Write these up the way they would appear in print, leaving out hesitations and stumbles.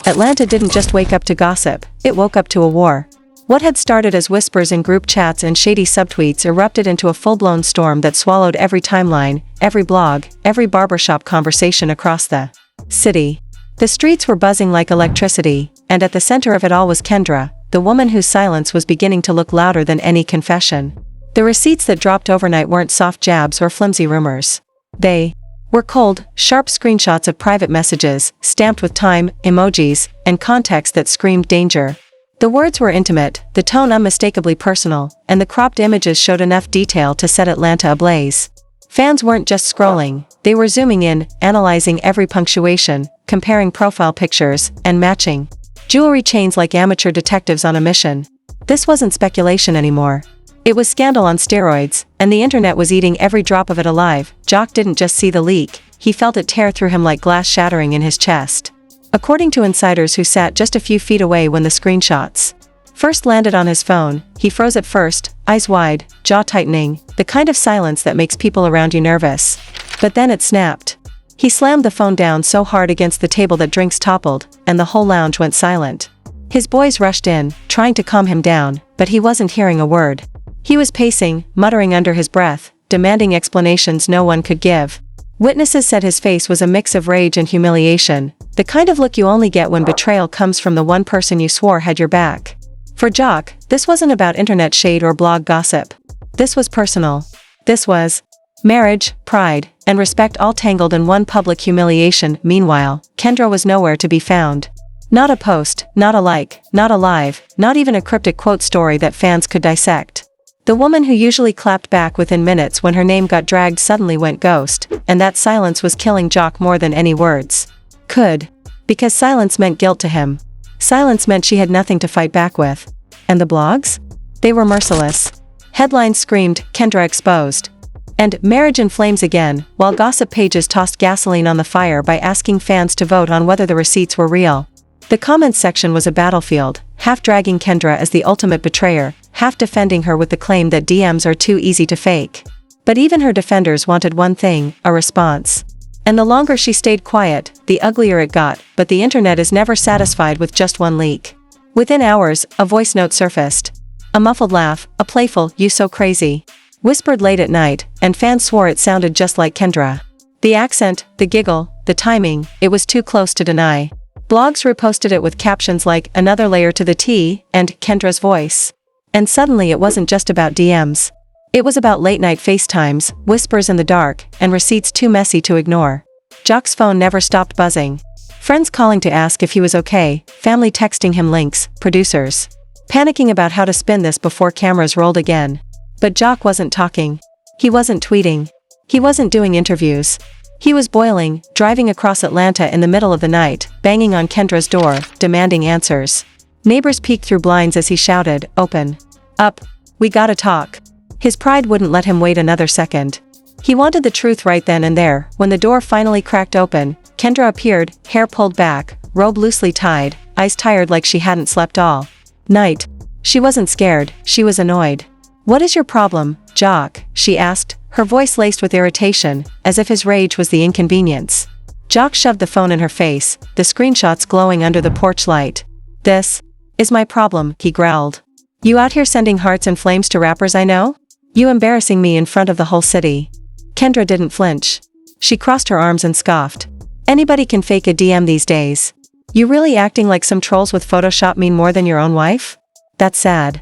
Atlanta didn't just wake up to gossip, it woke up to a war. What had started as whispers in group chats and shady subtweets erupted into a full-blown storm that swallowed every timeline, every blog, every barbershop conversation across the city. The streets were buzzing like electricity, and at the center of it all was Kendra, the woman whose silence was beginning to look louder than any confession. The receipts that dropped overnight weren't soft jabs or flimsy rumors. They were cold, sharp screenshots of private messages, stamped with time, emojis, and context that screamed danger. The words were intimate, the tone unmistakably personal, and the cropped images showed enough detail to set Atlanta ablaze. Fans weren't just scrolling, they were zooming in, analyzing every punctuation, comparing profile pictures, and matching jewelry chains like amateur detectives on a mission. This wasn't speculation anymore. It was scandal on steroids, and the internet was eating every drop of it alive. Jock didn't just see the leak, he felt it tear through him like glass shattering in his chest. According to insiders who sat just a few feet away when the screenshots first landed on his phone, he froze at first, eyes wide, jaw tightening, the kind of silence that makes people around you nervous. But then it snapped. He slammed the phone down so hard against the table that drinks toppled, and the whole lounge went silent. His boys rushed in, trying to calm him down, but he wasn't hearing a word. He was pacing, muttering under his breath, demanding explanations no one could give. Witnesses said his face was a mix of rage and humiliation, the kind of look you only get when betrayal comes from the one person you swore had your back. For Jock, this wasn't about internet shade or blog gossip. This was personal. This was marriage, pride, and respect all tangled in one public humiliation. Meanwhile, Kendra was nowhere to be found. Not a post, not a like, not a live, not even a cryptic quote story that fans could dissect. The woman who usually clapped back within minutes when her name got dragged suddenly went ghost, and that silence was killing Jock more than any words could. Because silence meant guilt to him. Silence meant she had nothing to fight back with. And the blogs? They were merciless. Headlines screamed, "Kendra exposed," and "Marriage in flames again," while gossip pages tossed gasoline on the fire by asking fans to vote on whether the receipts were real. The comments section was a battlefield, half dragging Kendra as the ultimate betrayer, half defending her with the claim that DMs are too easy to fake. But even her defenders wanted one thing, a response. And the longer she stayed quiet, the uglier it got, but the internet is never satisfied with just one leak. Within hours, a voice note surfaced. A muffled laugh, a playful, "You so crazy," whispered late at night, and fans swore it sounded just like Kendra. The accent, the giggle, the timing, it was too close to deny. Blogs reposted it with captions like, "Another layer to the tea," and "Kendra's voice." And suddenly it wasn't just about DMs. It was about late-night FaceTimes, whispers in the dark, and receipts too messy to ignore. Jock's phone never stopped buzzing. Friends calling to ask if he was okay, family texting him links, producers panicking about how to spin this before cameras rolled again. But Jock wasn't talking. He wasn't tweeting. He wasn't doing interviews. He was boiling, driving across Atlanta in the middle of the night, banging on Kendra's door, demanding answers. Neighbors peeked through blinds as he shouted, "Open up. We gotta talk." His pride wouldn't let him wait another second. He wanted the truth right then and there. When the door finally cracked open, Kendra appeared, hair pulled back, robe loosely tied, eyes tired like she hadn't slept all night. She wasn't scared, she was annoyed. "What is your problem, Jock?" she asked, her voice laced with irritation, as if his rage was the inconvenience. Jock shoved the phone in her face, the screenshots glowing under the porch light. "This is my problem," he growled. "You out here sending hearts and flames to rappers I know? You embarrassing me in front of the whole city." Kendra didn't flinch. She crossed her arms and scoffed. "Anybody can fake a DM these days. You really acting like some trolls with Photoshop mean more than your own wife? That's sad."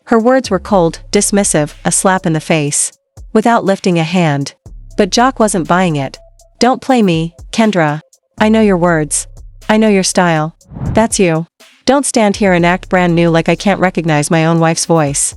Her words were cold, dismissive, a slap in the face. Without lifting a hand. But Jock wasn't buying it. "Don't play me, Kendra. I know your words. I know your style. That's you. Don't stand here and act brand new like I can't recognize my own wife's voice."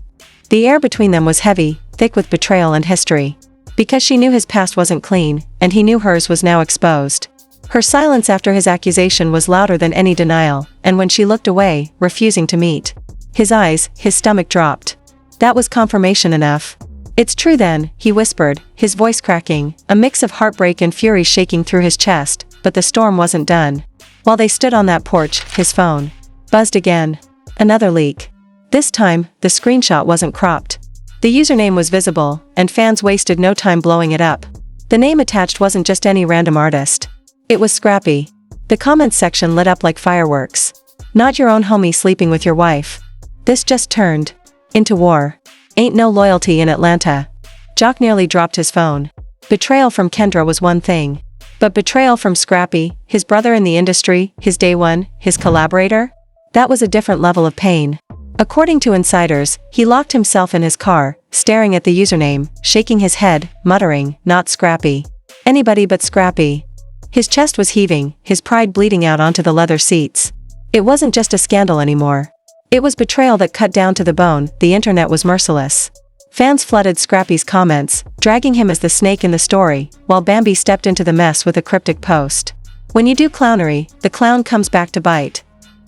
The air between them was heavy, thick with betrayal and history. Because she knew his past wasn't clean, and he knew hers was now exposed. Her silence after his accusation was louder than any denial, and when she looked away, refusing to meet his eyes, his stomach dropped. That was confirmation enough. "It's true then," he whispered, his voice cracking, a mix of heartbreak and fury shaking through his chest, but the storm wasn't done. While they stood on that porch, his phone buzzed again. Another leak. This time, the screenshot wasn't cropped. The username was visible, and fans wasted no time blowing it up. The name attached wasn't just any random artist. It was Scrappy. The comments section lit up like fireworks. Not your own homie sleeping with your wife. This just turned into war. Ain't no loyalty in Atlanta. Jock nearly dropped his phone. Betrayal from Kendra was one thing. But betrayal from Scrappy, his brother in the industry, his day one, his collaborator? That was a different level of pain. According to insiders, he locked himself in his car, staring at the username, shaking his head, muttering, "Not Scrappy. Anybody but Scrappy." His chest was heaving, his pride bleeding out onto the leather seats. It wasn't just a scandal anymore. It was betrayal that cut down to the bone. The internet was merciless. Fans flooded Scrappy's comments, dragging him as the snake in the story, while Bambi stepped into the mess with a cryptic post. When you do clownery, the clown comes back to bite.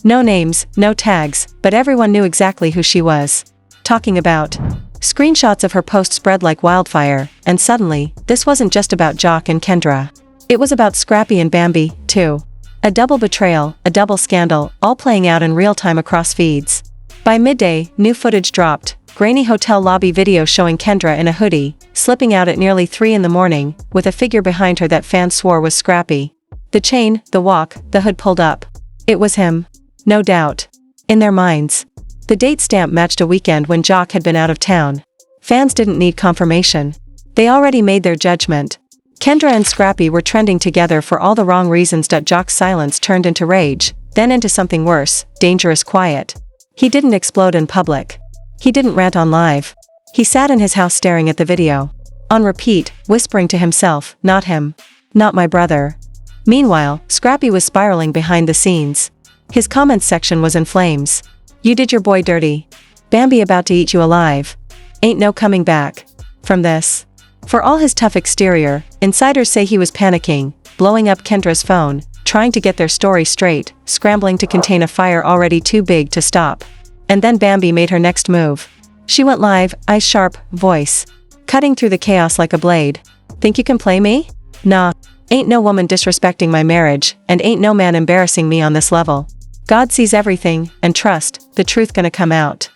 No names, no tags, but everyone knew exactly who she was talking about. Screenshots of her post spread like wildfire, and suddenly, this wasn't just about Jock and Kendra. It was about Scrappy and Bambi, too. A double betrayal, a double scandal, all playing out in real time across feeds. By midday, new footage dropped. Grainy hotel lobby video showing Kendra in a hoodie, slipping out at nearly 3 in the morning, with a figure behind her that fans swore was Scrappy. The chain, the walk, the hood pulled up. It was him. No doubt. In their minds. The date stamp matched a weekend when Jock had been out of town. Fans didn't need confirmation. They already made their judgment. Kendra and Scrappy were trending together for all the wrong reasons. Jock's silence turned into rage, then into something worse, dangerous quiet. He didn't explode in public. He didn't rant on live. He sat in his house staring at the video. On repeat, whispering to himself, "Not him. Not my brother." Meanwhile, Scrappy was spiraling behind the scenes. His comments section was in flames. "You did your boy dirty. Bambi about to eat you alive. Ain't no coming back from this." For all his tough exterior, insiders say he was panicking, blowing up Kendra's phone, trying to get their story straight, scrambling to contain a fire already too big to stop. And then Bambi made her next move. She went live, eyes sharp, voice cutting through the chaos like a blade. "Think you can play me? Nah. Ain't no woman disrespecting my marriage, and ain't no man embarrassing me on this level. God sees everything, and trust, the truth gonna come out."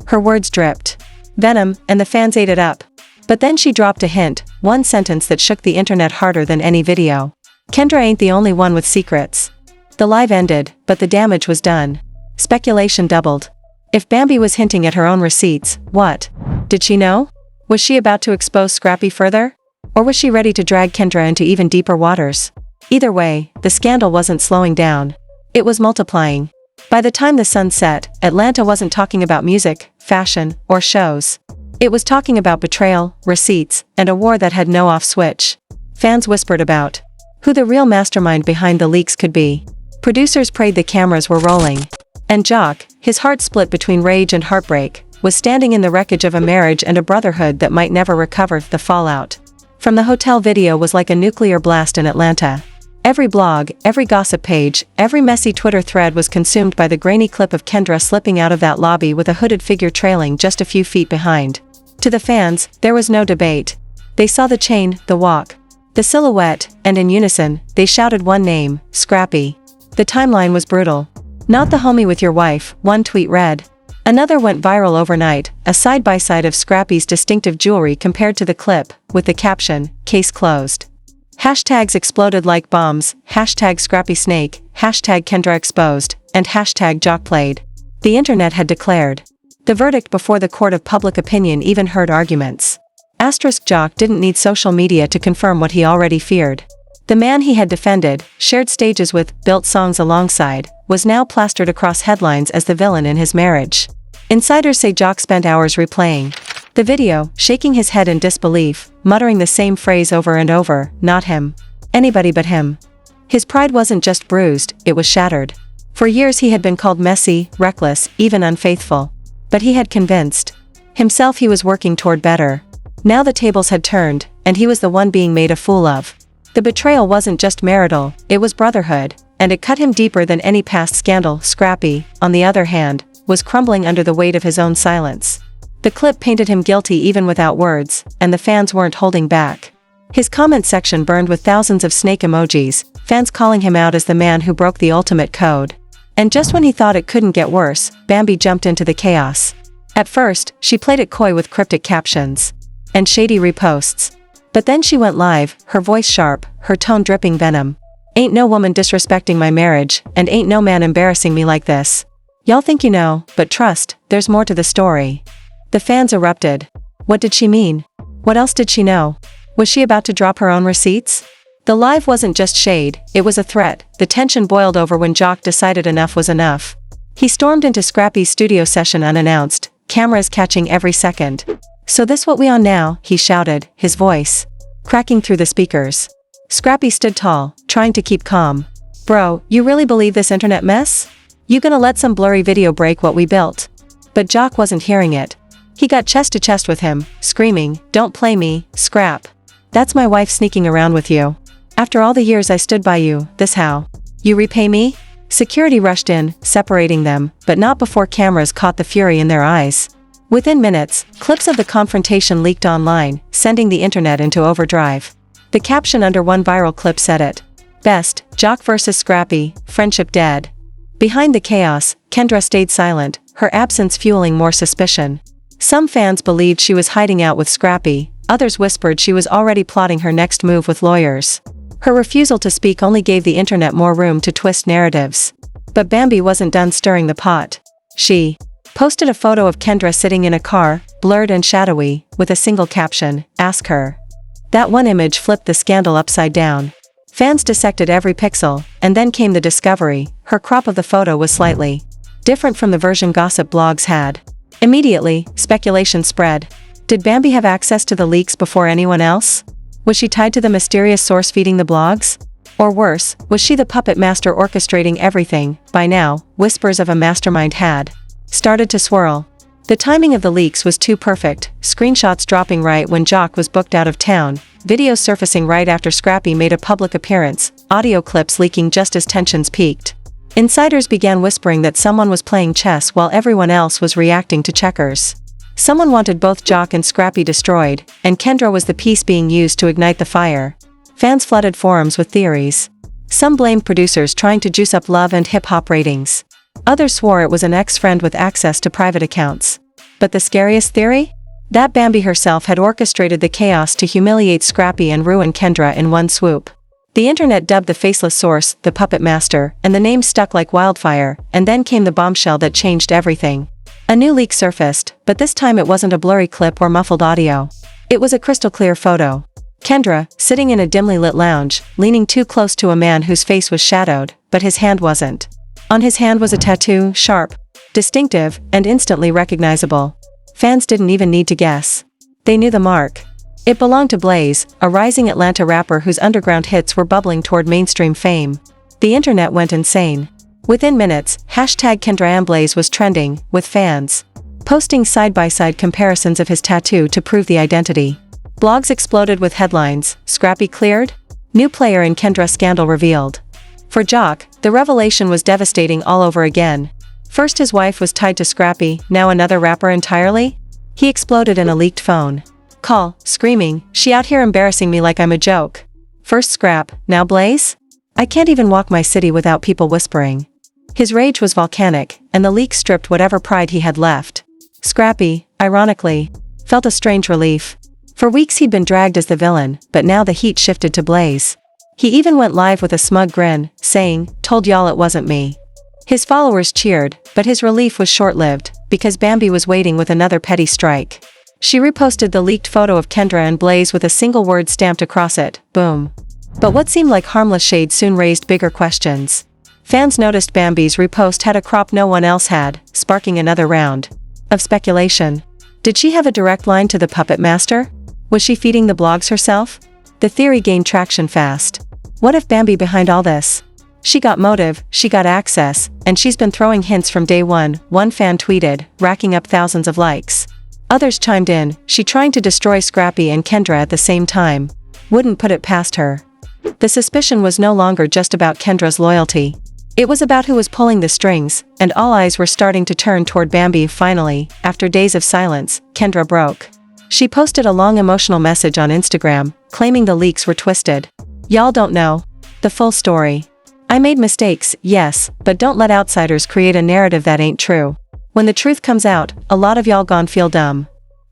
Her words dripped venom, and the fans ate it up. But then she dropped a hint, one sentence that shook the internet harder than any video. "Kendra ain't the only one with secrets." The live ended, but the damage was done. Speculation doubled. If Bambi was hinting at her own receipts, what did she know? Was she about to expose Scrappy further? Or was she ready to drag Kendra into even deeper waters? Either way, the scandal wasn't slowing down. It was multiplying. By the time the sun set, Atlanta wasn't talking about music, fashion, or shows. It was talking about betrayal, receipts, and a war that had no off switch. Fans whispered about who the real mastermind behind the leaks could be. Producers prayed the cameras were rolling. And Jock, his heart split between rage and heartbreak, was standing in the wreckage of a marriage and a brotherhood that might never recover. The fallout from the hotel video was like a nuclear blast in Atlanta. Every blog, every gossip page, every messy Twitter thread was consumed by the grainy clip of Kendra slipping out of that lobby with a hooded figure trailing just a few feet behind. To the fans, there was no debate. They saw the chain, the walk, the silhouette, and in unison, they shouted one name, Scrappy. The timeline was brutal. "Not the homie with your wife," one tweet read. Another went viral overnight, a side-by-side of Scrappy's distinctive jewelry compared to the clip, with the caption, "Case closed." Hashtags exploded like bombs, hashtag Scrappy Snake, hashtag Kendra Exposed, and hashtag Jock Played. The internet had declared the verdict before the court of public opinion even heard arguments. Jock didn't need social media to confirm what he already feared. The man he had defended, shared stages with, built songs alongside, was now plastered across headlines as the villain in his marriage. Insiders say Jock spent hours replaying the video, shaking his head in disbelief, muttering the same phrase over and over, "Not him. Anybody but him." His pride wasn't just bruised, it was shattered. For years he had been called messy, reckless, even unfaithful. But he had convinced himself he was working toward better. Now the tables had turned, and he was the one being made a fool of. The betrayal wasn't just marital, it was brotherhood, and it cut him deeper than any past scandal. Scrappy, on the other hand, was crumbling under the weight of his own silence. The clip painted him guilty even without words, and the fans weren't holding back. His comment section burned with thousands of snake emojis, fans calling him out as the man who broke the ultimate code. And just when he thought it couldn't get worse, Bambi jumped into the chaos. At first, she played it coy with cryptic captions and shady reposts. But then she went live, her voice sharp, her tone dripping venom. Ain't no woman disrespecting my marriage, and ain't no man embarrassing me like this. Y'all think you know, but trust, there's more to the story. The fans erupted. What did she mean? What else did she know? Was she about to drop her own receipts? The live wasn't just shade, it was a threat. The tension boiled over when Jock decided enough was enough. He stormed into Scrappy's studio session unannounced, cameras catching every second. So this what we on now, he shouted, his voice cracking through the speakers. Scrappy stood tall, trying to keep calm. Bro, you really believe this internet mess? You gonna let some blurry video break what we built? But Jock wasn't hearing it. He got chest to chest with him, screaming, "Don't play me, Scrap. That's my wife sneaking around with you. After all the years I stood by you, this how you repay me?" Security rushed in, separating them, but not before cameras caught the fury in their eyes. Within minutes, clips of the confrontation leaked online, sending the internet into overdrive. The caption under one viral clip said it best, Jock vs Scrappy, friendship dead. Behind the chaos, Kendra stayed silent, her absence fueling more suspicion. Some fans believed she was hiding out with Scrappy, others whispered she was already plotting her next move with lawyers. Her refusal to speak only gave the internet more room to twist narratives. But Bambi wasn't done stirring the pot. She posted a photo of Kendra sitting in a car, blurred and shadowy, with a single caption, "Ask her." That one image flipped the scandal upside down. Fans dissected every pixel, and then came the discovery, her crop of the photo was slightly different from the version gossip blogs had. Immediately, speculation spread. Did Bambi have access to the leaks before anyone else? Was she tied to the mysterious source feeding the blogs? Or worse, was she the puppet master orchestrating everything? By now, whispers of a mastermind had started to swirl. The timing of the leaks was too perfect, screenshots dropping right when Jock was booked out of town, videos surfacing right after Scrappy made a public appearance, audio clips leaking just as tensions peaked. Insiders began whispering that someone was playing chess while everyone else was reacting to checkers. Someone wanted both Jock and Scrappy destroyed, and Kendra was the piece being used to ignite the fire. Fans flooded forums with theories. Some blamed producers trying to juice up love and hip-hop ratings. Others swore it was an ex-friend with access to private accounts. But the scariest theory? That Bambi herself had orchestrated the chaos to humiliate Scrappy and ruin Kendra in one swoop. The internet dubbed the faceless source the puppet master, and the name stuck like wildfire, and then came the bombshell that changed everything. A new leak surfaced, but this time it wasn't a blurry clip or muffled audio. It was a crystal-clear photo. Kendra, sitting in a dimly lit lounge, leaning too close to a man whose face was shadowed, but his hand wasn't. On his hand was a tattoo, sharp, distinctive, and instantly recognizable. Fans didn't even need to guess. They knew the mark. It belonged to Blaze, a rising Atlanta rapper whose underground hits were bubbling toward mainstream fame. The internet went insane. Within minutes, #KendraandBlaze was trending, with fans posting side-by-side comparisons of his tattoo to prove the identity. Blogs exploded with headlines, Scrappy cleared? New player in Kendra scandal revealed. For Jock, the revelation was devastating all over again. First his wife was tied to Scrappy, now another rapper entirely? He exploded in a leaked phone call, screaming, "She out here embarrassing me like I'm a joke. First Scrap, now Blaze? I can't even walk my city without people whispering." His rage was volcanic, and the leak stripped whatever pride he had left. Scrappy, ironically, felt a strange relief. For weeks he'd been dragged as the villain, but now the heat shifted to Blaze. He even went live with a smug grin, saying, "Told y'all it wasn't me." His followers cheered, but his relief was short-lived, because Bambi was waiting with another petty strike. She reposted the leaked photo of Kendra and Blaze with a single word stamped across it, boom. But what seemed like harmless shade soon raised bigger questions. Fans noticed Bambi's repost had a crop no one else had, sparking another round of speculation. Did she have a direct line to the puppet master? Was she feeding the blogs herself? The theory gained traction fast. What if Bambi behind all this? She got motive, she got access, and she's been throwing hints from day one, one fan tweeted, racking up thousands of likes. Others chimed in, she trying to destroy Scrappy and Kendra at the same time. Wouldn't put it past her. The suspicion was no longer just about Kendra's loyalty. It was about who was pulling the strings, and all eyes were starting to turn toward Bambi. Finally, after days of silence, Kendra broke. She posted a long emotional message on Instagram, claiming the leaks were twisted. "Y'all don't know the full story. I made mistakes, yes, but don't let outsiders create a narrative that ain't true. When the truth comes out, a lot of y'all gon' feel dumb."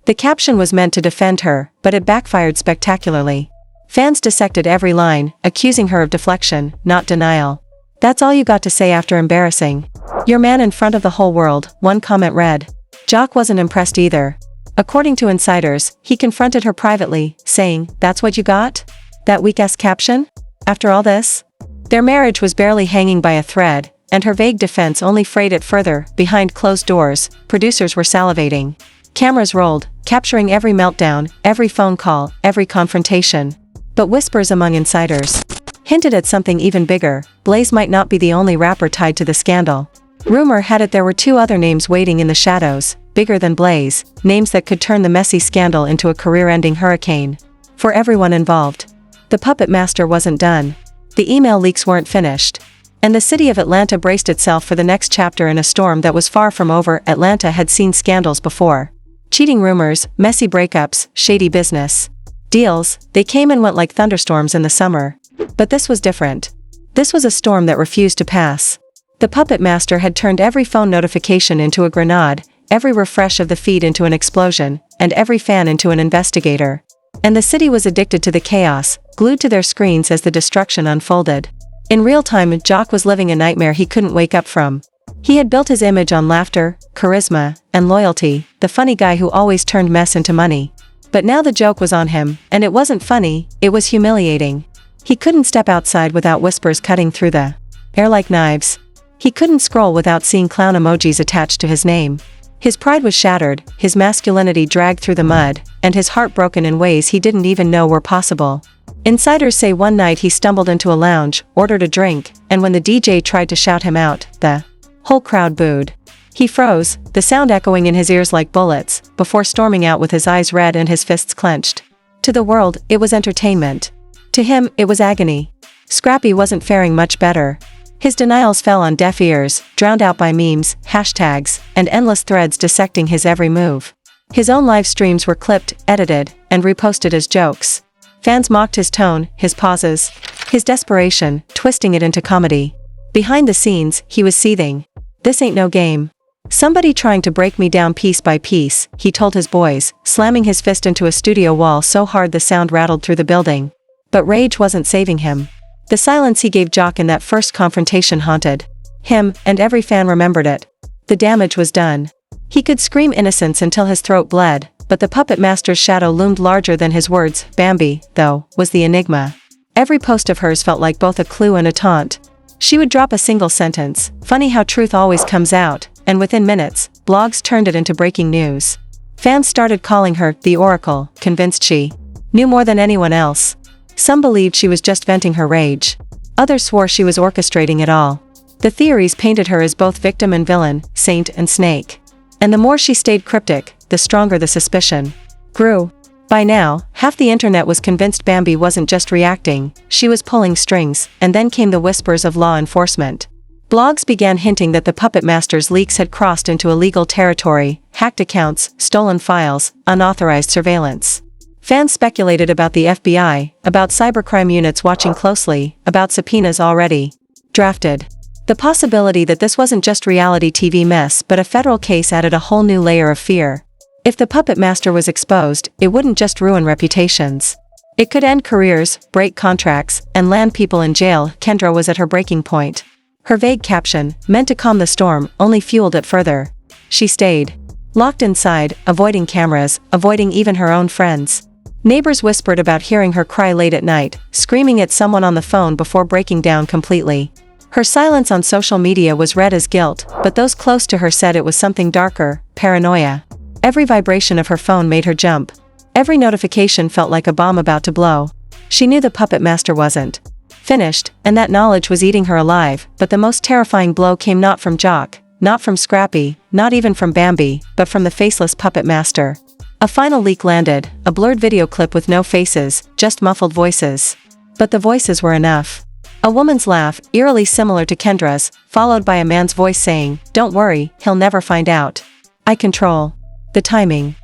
The caption was meant to defend her, but it backfired spectacularly. Fans dissected every line, accusing her of deflection, not denial. "That's all you got to say after embarrassing your man in front of the whole world," one comment read. Jock wasn't impressed either. According to insiders, he confronted her privately, saying, "That's what you got? That weak-ass caption? After all this?" Their marriage was barely hanging by a thread, and her vague defense only frayed it further. Behind closed doors, producers were salivating. Cameras rolled, capturing every meltdown, every phone call, every confrontation. But whispers among insiders hinted at something even bigger. Blaze might not be the only rapper tied to the scandal. Rumor had it there were two other names waiting in the shadows, bigger than Blaze, names that could turn the messy scandal into a career-ending hurricane. For everyone involved, the puppet master wasn't done. The email leaks weren't finished. And the city of Atlanta braced itself for the next chapter in a storm that was far from over. Atlanta had seen scandals before. Cheating rumors, messy breakups, shady business deals, they came and went like thunderstorms in the summer. But this was different. This was a storm that refused to pass. The puppet master had turned every phone notification into a grenade, every refresh of the feed into an explosion, and every fan into an investigator. And the city was addicted to the chaos, glued to their screens as the destruction unfolded. In real time, Jock was living a nightmare he couldn't wake up from. He had built his image on laughter, charisma, and loyalty, the funny guy who always turned mess into money. But now the joke was on him, and it wasn't funny, it was humiliating. He couldn't step outside without whispers cutting through the air like knives. He couldn't scroll without seeing clown emojis attached to his name. His pride was shattered, his masculinity dragged through the mud, and his heart broken in ways he didn't even know were possible. Insiders say one night he stumbled into a lounge, ordered a drink, and when the DJ tried to shout him out, the whole crowd booed. He froze, the sound echoing in his ears like bullets, before storming out with his eyes red and his fists clenched. To the world, it was entertainment. To him, it was agony. Scrappy wasn't faring much better. His denials fell on deaf ears, drowned out by memes, hashtags, and endless threads dissecting his every move. His own live streams were clipped, edited, and reposted as jokes. Fans mocked his tone, his pauses, his desperation, twisting it into comedy. Behind the scenes, he was seething. "This ain't no game. Somebody trying to break me down piece by piece," he told his boys, slamming his fist into a studio wall so hard the sound rattled through the building. But rage wasn't saving him. The silence he gave Jock in that first confrontation haunted him, and every fan remembered it. The damage was done. He could scream innocence until his throat bled, but the puppet master's shadow loomed larger than his words. Bambi, though, was the enigma. Every post of hers felt like both a clue and a taunt. She would drop a single sentence, "Funny how truth always comes out," and within minutes, blogs turned it into breaking news. Fans started calling her the Oracle, convinced she knew more than anyone else. Some believed she was just venting her rage. Others swore she was orchestrating it all. The theories painted her as both victim and villain, saint and snake. And the more she stayed cryptic, the stronger the suspicion grew. By now, half the internet was convinced Bambi wasn't just reacting, she was pulling strings, and then came the whispers of law enforcement. Blogs began hinting that the puppet master's leaks had crossed into illegal territory, hacked accounts, stolen files, unauthorized surveillance. Fans speculated about the FBI, about cybercrime units watching closely, about subpoenas already drafted. The possibility that this wasn't just reality TV mess but a federal case added a whole new layer of fear. If the puppet master was exposed, it wouldn't just ruin reputations. It could end careers, break contracts, and land people in jail. Kendra was at her breaking point. Her vague caption, meant to calm the storm, only fueled it further. She stayed locked inside, avoiding cameras, avoiding even her own friends. Neighbors whispered about hearing her cry late at night, screaming at someone on the phone before breaking down completely. Her silence on social media was read as guilt, but those close to her said it was something darker, paranoia. Every vibration of her phone made her jump. Every notification felt like a bomb about to blow. She knew the puppet master wasn't finished, and that knowledge was eating her alive, but the most terrifying blow came not from Jock, not from Scrappy, not even from Bambi, but from the faceless puppet master. A final leak landed, a blurred video clip with no faces, just muffled voices. But the voices were enough. A woman's laugh, eerily similar to Kendra's, followed by a man's voice saying, "Don't worry, he'll never find out. I control the timing."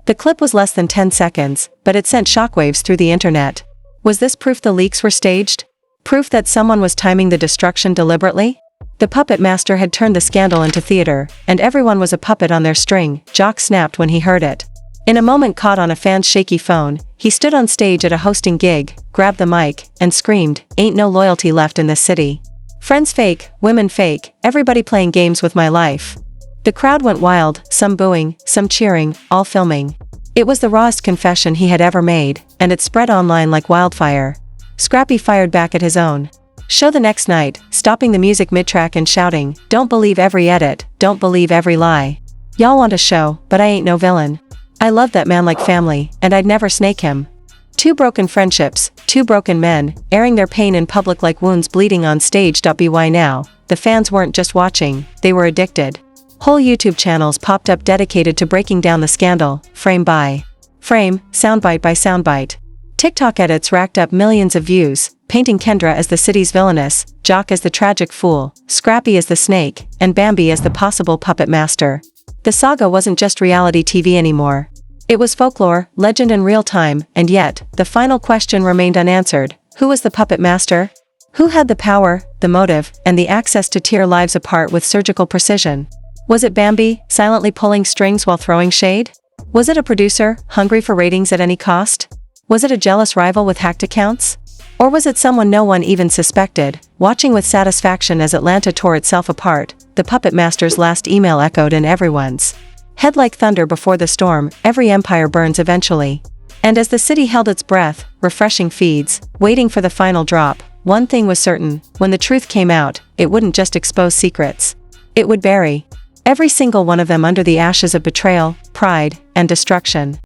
The clip was less than 10 seconds, but it sent shockwaves through the internet. Was this proof the leaks were staged? Proof that someone was timing the destruction deliberately? The puppet master had turned the scandal into theater, and everyone was a puppet on their string. Jock snapped when he heard it. In a moment caught on a fan's shaky phone, he stood on stage at a hosting gig, grabbed the mic, and screamed, "Ain't no loyalty left in this city. Friends fake, women fake, everybody playing games with my life." The crowd went wild, some booing, some cheering, all filming. It was the rawest confession he had ever made, and it spread online like wildfire. Scrappy fired back at his own show the next night, stopping the music mid-track and shouting, "Don't believe every edit, don't believe every lie. Y'all want a show, but I ain't no villain. I love that man like family, and I'd never snake him." Two broken friendships, two broken men, airing their pain in public like wounds bleeding on stage. By now, the fans weren't just watching, they were addicted. Whole YouTube channels popped up dedicated to breaking down the scandal, frame by frame, soundbite by soundbite. TikTok edits racked up millions of views, painting Kendra as the city's villainess, Jock as the tragic fool, Scrappy as the snake, and Bambi as the possible puppet master. The saga wasn't just reality TV anymore. It was folklore, legend in real time, and yet, the final question remained unanswered. Who was the puppet master? Who had the power, the motive, and the access to tear lives apart with surgical precision? Was it Bambi, silently pulling strings while throwing shade? Was it a producer, hungry for ratings at any cost? Was it a jealous rival with hacked accounts? Or was it someone no one even suspected, watching with satisfaction as Atlanta tore itself apart? The puppet master's last email echoed in everyone's head like thunder before the storm. Every empire burns eventually. And as the city held its breath, refreshing feeds, waiting for the final drop, one thing was certain: when the truth came out, it wouldn't just expose secrets. It would bury every single one of them under the ashes of betrayal, pride, and destruction.